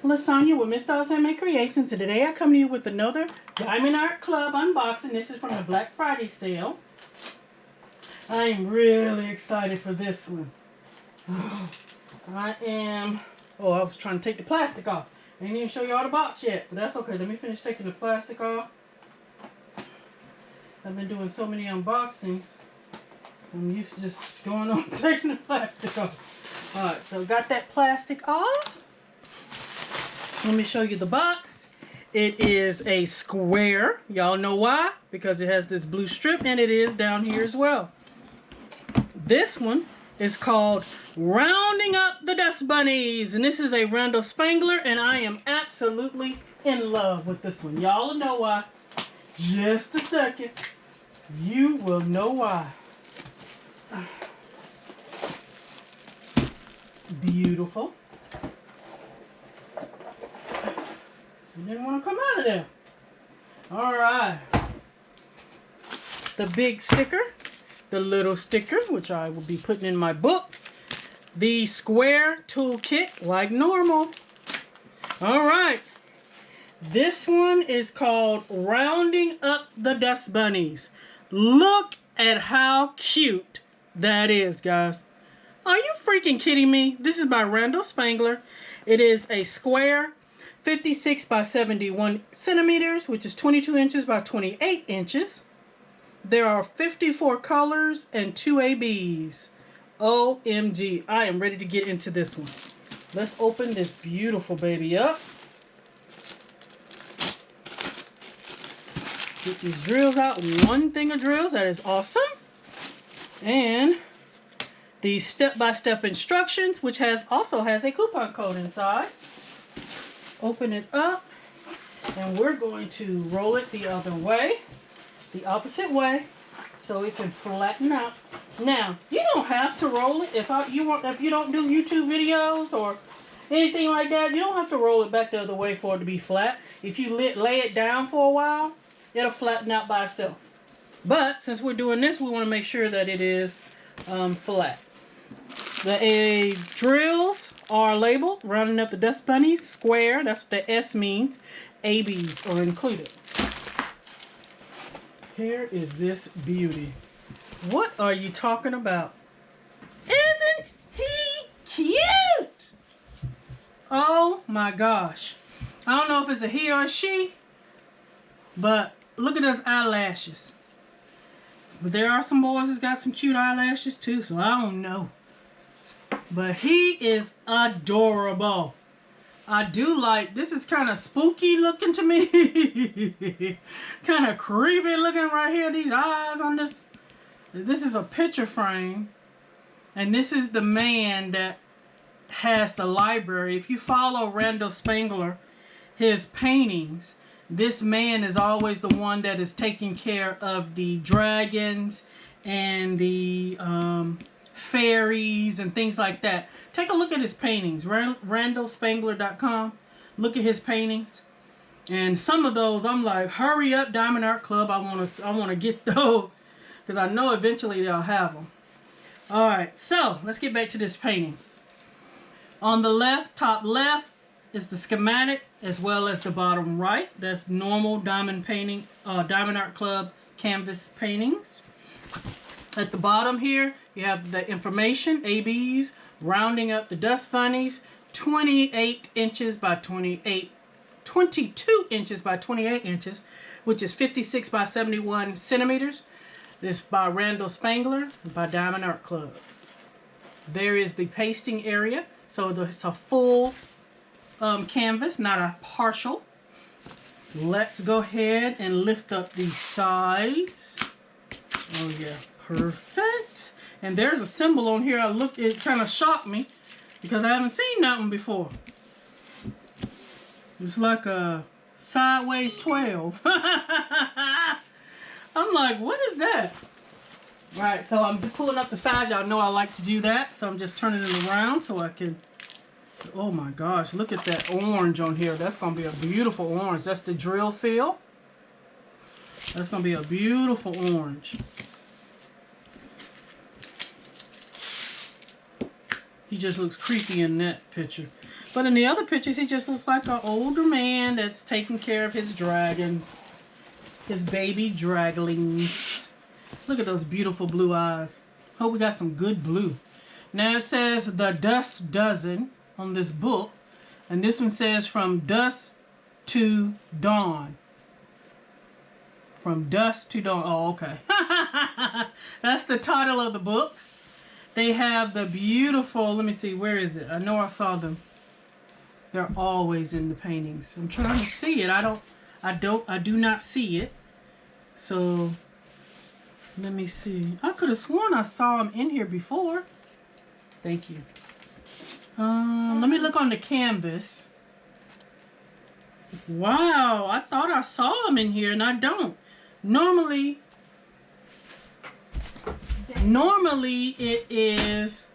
Lasagna with Miss Dolls Handmade Creations, and today I come to you with another Diamond Art Club unboxing. This is from the Black Friday sale. I am really excited for this one. I was trying to take the plastic off. I didn't even show you all the box yet, but that's okay. Let me finish taking the plastic off. I've been doing so many unboxings. I'm used to just going on taking the plastic off. Alright, so got that plastic off. Let me show you the box. It is a square. Y'all know why? Because it has this blue strip, and it is down here as well. This one is called Rounding Up the Dust Bunnies, and this is a Randall Spangler, and I am absolutely in love with this one. Y'all know why. Just a second. You will know why. Beautiful. You didn't want to come out of there. Alright. The big sticker. The little sticker, which I will be putting in my book. The square toolkit, like normal. Alright. This one is called Rounding Up the Dust Bunnies. Look at how cute that is, guys. Are you freaking kidding me? This is by Randall Spangler. It is a square 56 by 71 centimeters, which is 22 inches by 28 inches. There are 54 colors and 2 ABs. OMG. I am ready to get into this one. Let's open this beautiful baby up. Get these drills out. One thing of drills. That is awesome. And the step-by-step instructions, which also has a coupon code inside. Open it up. And we're going to roll it the other way. The opposite way. So it can flatten out. Now, you don't have to roll it. If you don't do YouTube videos or anything like that, you don't have to roll it back the other way for it to be flat. If you lay it down for a while, it'll flatten out by itself. But since we're doing this, we want to make sure that it is flat. The drills are labeled Rounding Up the Dust Bunnies square. That's what the S means. ABs are included. Here is this beauty. What are you talking about? Isn't he cute? Oh my gosh. I don't know if it's a he or a she, but look at those eyelashes. But there are some boys that's got some cute eyelashes too, so I don't know. But he is adorable. I do like, this is kind of spooky looking to me. Kind of creepy looking right here. These eyes on this. This is a picture frame. And this is the man that has the library. If you follow Randall Spangler, his paintings, this man is always the one that is taking care of the dragons and the fairies and things like that. Take a look at his paintings. RandallSpangler.com. Look at his paintings. And some of those, I'm like, hurry up, Diamond Art Club. I want to get those because I know eventually they'll have them. All right, so let's get back to this painting. On the left, top left, is the schematic as well as the bottom right. That's normal diamond painting, Diamond Art Club canvas paintings. At the bottom here, you have the information, ABs, Rounding Up the Dust Bunnies, 28 inches by 22 inches by 28 inches, which is 56 by 71 centimeters. This by Randall Spangler by Diamond Art Club. There is the pasting area. So it's a full canvas, not a partial. Let's go ahead and lift up these sides. Oh yeah, perfect. And there's a symbol on here. It kind of shocked me because I haven't seen that one before. It's like a sideways 12. I'm like, what is that? All right, so I'm pulling up the sides. Y'all know I like to do that. So I'm just turning it around so I can... Oh my gosh, look at that orange on here. That's going to be a beautiful orange. That's the drill fill. That's going to be a beautiful orange. He just looks creepy in that picture. But in the other pictures, he just looks like an older man that's taking care of his dragons. His baby draglings. Look at those beautiful blue eyes. Hope we got some good blue. Now it says the Dusk Dozen on this book. And this one says from dusk to dawn. From dusk to dawn. Oh, okay. That's the title of the books. They have the beautiful, let me see, where is it? I know I saw them. They're always in the paintings. I'm trying to see it. I do not see it. So let me see. I could have sworn I saw them in here before. Thank you. Let me look on the canvas. Wow, I thought I saw them in here and I don't. Normally it is,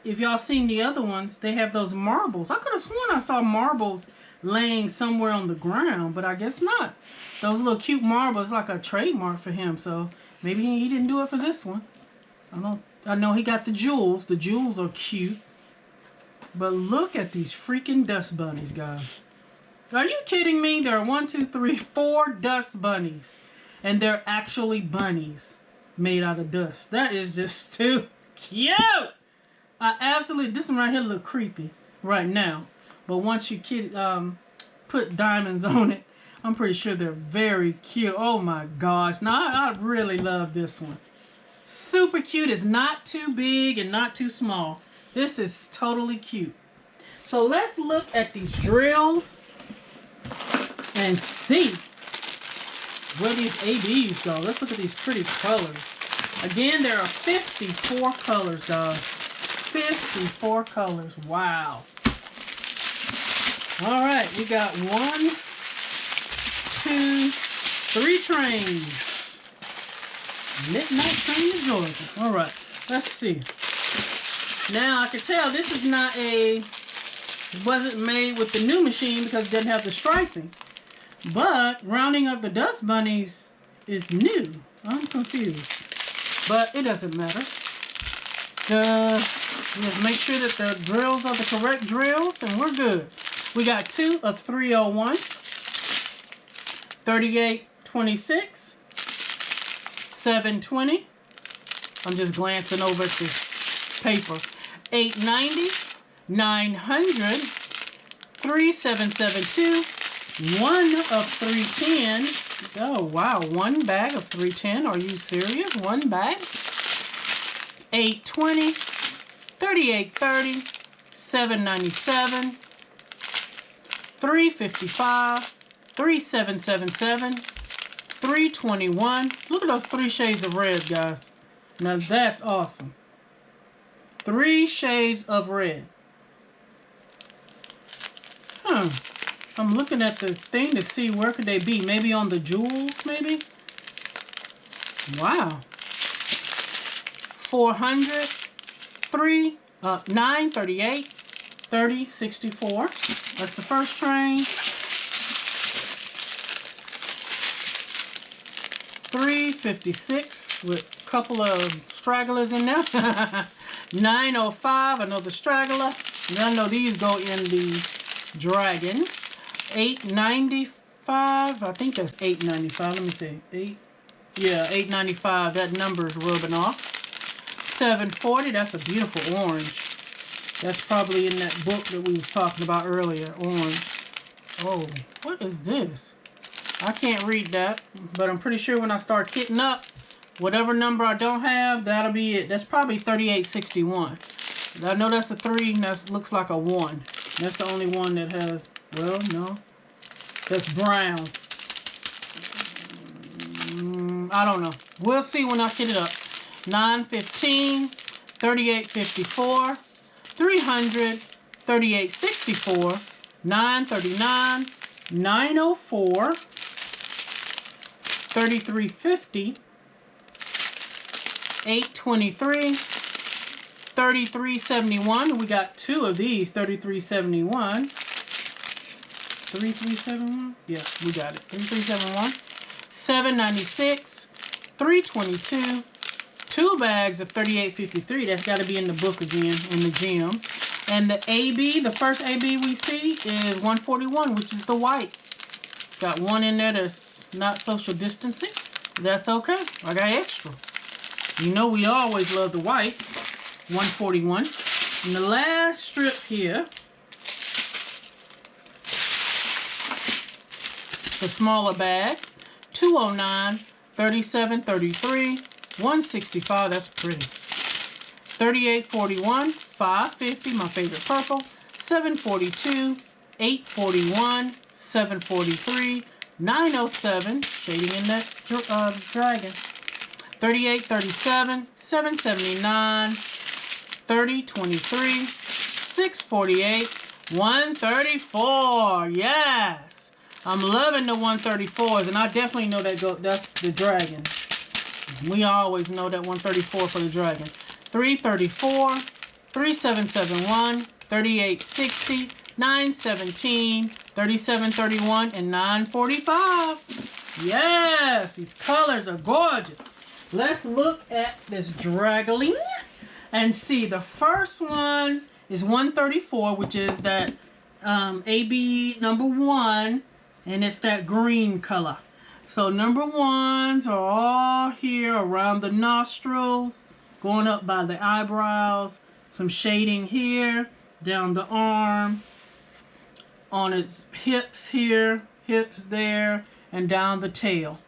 if y'all seen the other ones, they have those marbles. I could have sworn I saw marbles laying somewhere on the ground, but I guess not. Those little cute marbles, like a trademark for him, so maybe he didn't do it for this one. I know he got the jewels. The jewels are cute. But look at these freaking dust bunnies, guys. Are you kidding me? There are 4 dust bunnies. And they're actually bunnies made out of dust. That is just too cute. I absolutely, this one right here look creepy right now. But once you put diamonds on it, I'm pretty sure they're very cute. Oh my gosh. Now I really love this one. Super cute. It's not too big and not too small. This is totally cute. So let's look at these drills and see where these ABs go. Let's look at these pretty colors. Again, there are 54 colors, guys. 54 colors. Wow. All right, we got 1, 2, 3 trains. Midnight train to Georgia. All right, let's see. Now I can tell this is not wasn't made with the new machine because it doesn't have the striping. But rounding up the dust bunnies is new. I'm confused. But it doesn't matter. Just make sure that the drills are the correct drills and we're good. We got 2 of 301, 3826, 720. I'm just glancing over at the paper. 890, 900, 3772, 1 of 310. Oh wow, 1 bag of 310. Are you serious? 1 bag? 820, 3830, 797, 355, 3777, 321. Look at those 3 shades of red, guys. Now that's awesome. 3 shades of red. I'm looking at the thing to see where could they be. Maybe on the jewels, maybe? Wow. 400, 3, 9, 38, 30, 64. That's the first train. 356 with a couple of stragglers in there. 905, another straggler. And I know these go in the dragon. 895, I think that's 895. Let me see. 895. That number is rubbing off. 740, that's a beautiful orange. That's probably in that book that we was talking about earlier. Orange. Oh, what is this? I can't read that, but I'm pretty sure when I start hitting up, whatever number I don't have, that'll be it. That's probably 3861. I know that's a 3, and that looks like a 1. That's the only one that has, well, no. That's brown. I don't know. We'll see when I hit it up. 915, 3854, 300, 3864, 939, 904, 3350, 823, 3371. We got 2 of these, 3371. 3371? Yeah, we got it. 3371. 796, 322, 2 bags of 3853. That's got to be in the book again, in the gems. And the AB, the first AB we see is 141, which is the white. Got one in there that's not social distancing. That's okay. I got extra. You know we always love the white. 141. And the last strip here, the smaller bags, 209, 37, 33, 165, that's pretty. 3841, 550, my favorite purple, 742, 841, 743, 907, shading in that dragon. 3837, 779, 3023, 648, 134. Yes, I'm loving the 134s, and I definitely know that's the dragon. We always know that 134 for the dragon. 334, 3771, 3860, 917, 3731, and 945. Yes, these colors are gorgeous. Let's look at this Dragling and see. The first one is 134, which is that AB number 1, and it's that green color. So number 1s are all here around the nostrils, going up by the eyebrows, some shading here, down the arm, on its hips here, hips there, and down the tail.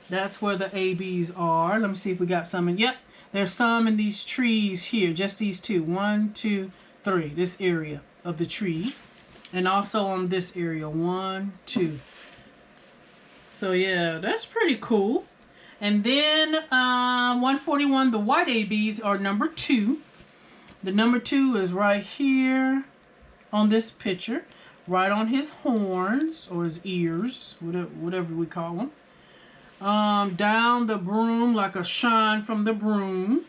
That's where the ABs are. Let me see if we got some in. Yep, there's some in these trees here, just these two. 1, 2, 3, this area of the tree. And also on this area, 1, 2. So yeah, that's pretty cool. And then 141, the white ABs are number 2. The number 2 is right here on this picture, right on his horns or his ears, whatever we call them. Down the broom, like a shine from the broom.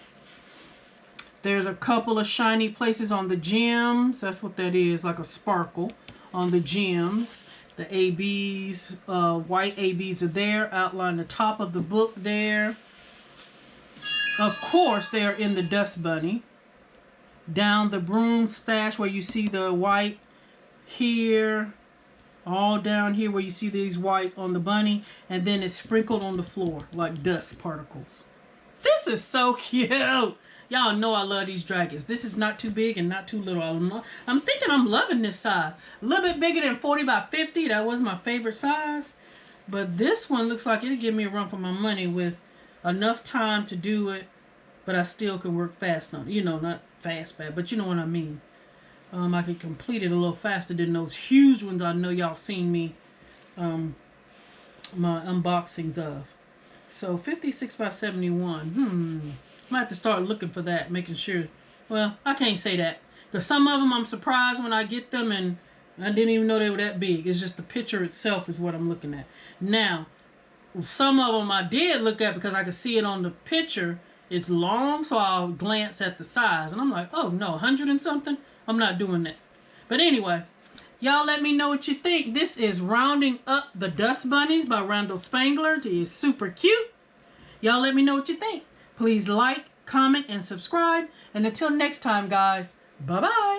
There's a couple of shiny places on the gems. That's what that is, like a sparkle on the gems. The ABs, white ABs are there, outline the top of the book there. Of course, they are in the dust bunny. Down the broom stash where you see the white here. All down here where you see these white on the bunny, and then it's sprinkled on the floor like dust particles. This is so cute. Y'all know I love these dragons. This is not too big and not too little. I'm thinking I'm loving this size. A little bit bigger than 40 by 50. That was my favorite size. But this one looks like it'll give me a run for my money with enough time to do it, but I still can work fast on it. You know, not fast, but you know what I mean. I could complete it a little faster than those huge ones I know y'all seen me my unboxings of. So 56 by 71. I might have to start looking for that, making sure. Well, I can't say that, because some of them I'm surprised when I get them and I didn't even know they were that big. It's just the picture itself is what I'm looking at. Now, some of them I did look at because I could see it on the picture. It's long, so I'll glance at the size. And I'm like, oh no, 100 and something? I'm not doing that. But anyway, y'all let me know what you think. This is Rounding Up the Dust Bunnies by Randall Spangler. It is super cute. Y'all let me know what you think. Please like, comment, and subscribe. And until next time, guys, bye-bye.